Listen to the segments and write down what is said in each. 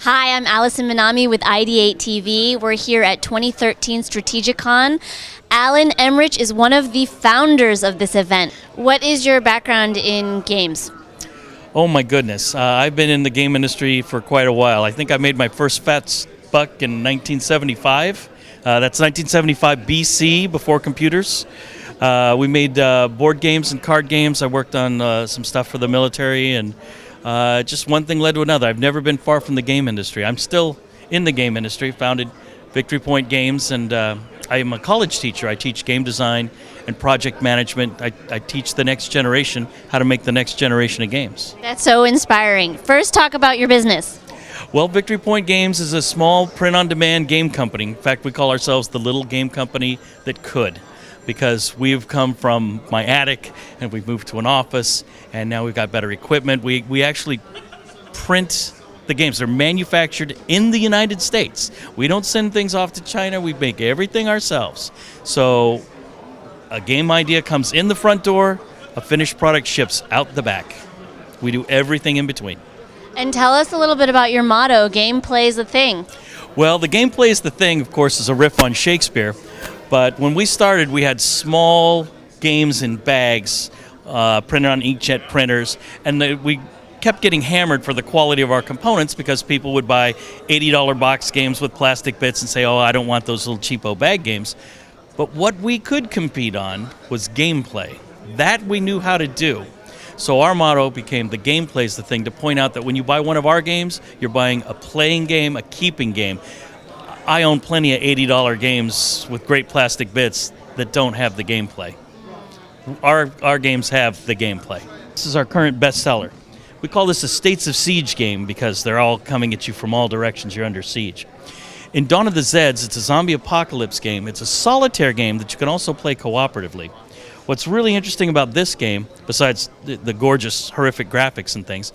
Hi, I'm Alison Minami with IdeateTV. We're here at 2013 Strategicon. Alan Emrich is one of the founders of this event. What is your background in games? Oh my goodness, I've been in the game industry for quite a while. I think I made my first fat buck in 1975. That's 1975 BC, before computers. We made board games and card games. I worked on some stuff for the military, and just one thing led to another. I've never been far from the game industry. I'm still in the game industry, founded Victory Point Games, and I am a college teacher. I teach game design and project management. I teach the next generation how to make the next generation of games. That's so inspiring. First, talk about your business. Well, Victory Point Games is a small print-on-demand game company. In fact, we call ourselves the little game company that could, because we've come from my attic and we've moved to an office, and now we've got better equipment. We actually print the games. They're manufactured in the United States. We don't send things off to China. We make everything ourselves. So a game idea comes in the front door, a finished product ships out the back. We do everything in between. And tell us a little bit about your motto, gameplay is the thing. Well, the gameplay is the thing, of course, is a riff on Shakespeare. But when we started, we had small games in bags printed on inkjet printers, and we kept getting hammered for the quality of our components because people would buy $80 box games with plastic bits and say, oh, I don't want those little cheapo bag games. But what we could compete on was gameplay. That we knew how to do. So our motto became the gameplay is the thing, to point out that when you buy one of our games, you're buying a playing game, a keeping game. I own plenty of $80 games with great plastic bits that don't have the gameplay. Our games have the gameplay. This is our current bestseller. We call this a States of Siege game because they're all coming at you from all directions. You're under siege. In Dawn of the Zeds, it's a zombie apocalypse game. It's a solitaire game that you can also play cooperatively. What's really interesting about this game, besides the gorgeous, horrific graphics and things,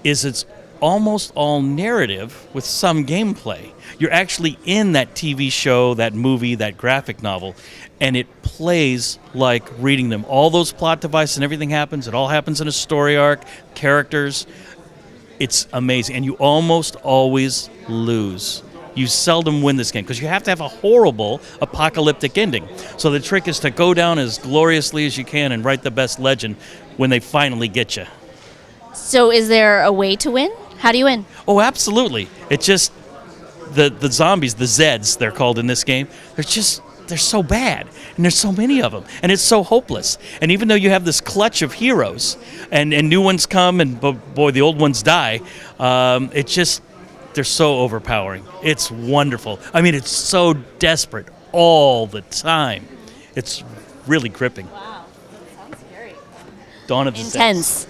is it's almost all narrative with some gameplay. You're actually in that TV show, that movie, that graphic novel, and it plays like reading them. All those plot devices and everything happens. It all happens in a story arc, characters. It's amazing, and you almost always lose. You seldom win this game because you have to have a horrible apocalyptic ending. So the trick is to go down as gloriously as you can and write the best legend when they finally get you. So is there a way to win? How do you win? Oh, absolutely. It's just the zombies, the Zeds, they're called in this game, they're so bad, and there's so many of them, and it's so hopeless. And even though you have this clutch of heroes, and new ones come, and boy, the old ones die, they're so overpowering. It's wonderful. I mean, it's so desperate all the time. It's really gripping. Wow, sounds scary. Dawn of the Intense.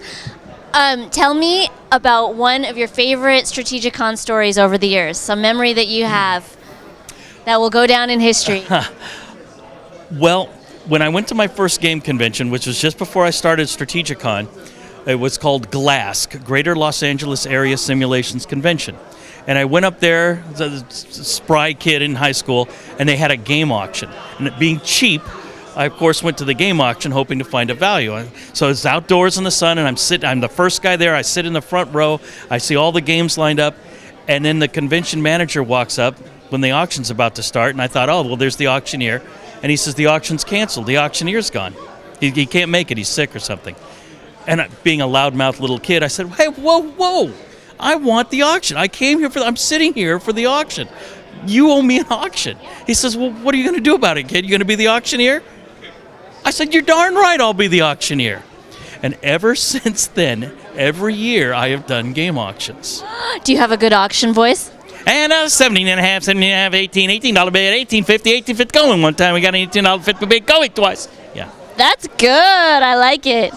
Tell me about one of your favorite Strategicon stories over the years, some memory that you have that will go down in history. Well, when I went to my first game convention, which was just before I started Strategicon, it was called GLASC, Greater Los Angeles Area Simulations Convention. And I went up there, a spry kid in high school, and they had a game auction. And it being cheap, I, of course, went to the game auction hoping to find a value. So it's outdoors in the sun, and I'm the first guy there. I sit in the front row. I see all the games lined up. And then the convention manager walks up when the auction's about to start. And I thought, oh, well, there's the auctioneer. And he says, the auction's canceled. The auctioneer's gone. He can't make it. He's sick or something. And being a loudmouth little kid, I said, hey, whoa. I want the auction. I came here I'm sitting here for the auction. You owe me an auction. He says, well, what are you going to do about it, kid? You going to be the auctioneer? I said, you're darn right I'll be the auctioneer. And ever since then, every year I have done game auctions. Do you have a good auction voice? And $17.5, $17.5, $18 bid, $18.50, going one time. We got an $18.50 bid going twice. Yeah. That's good. I like it.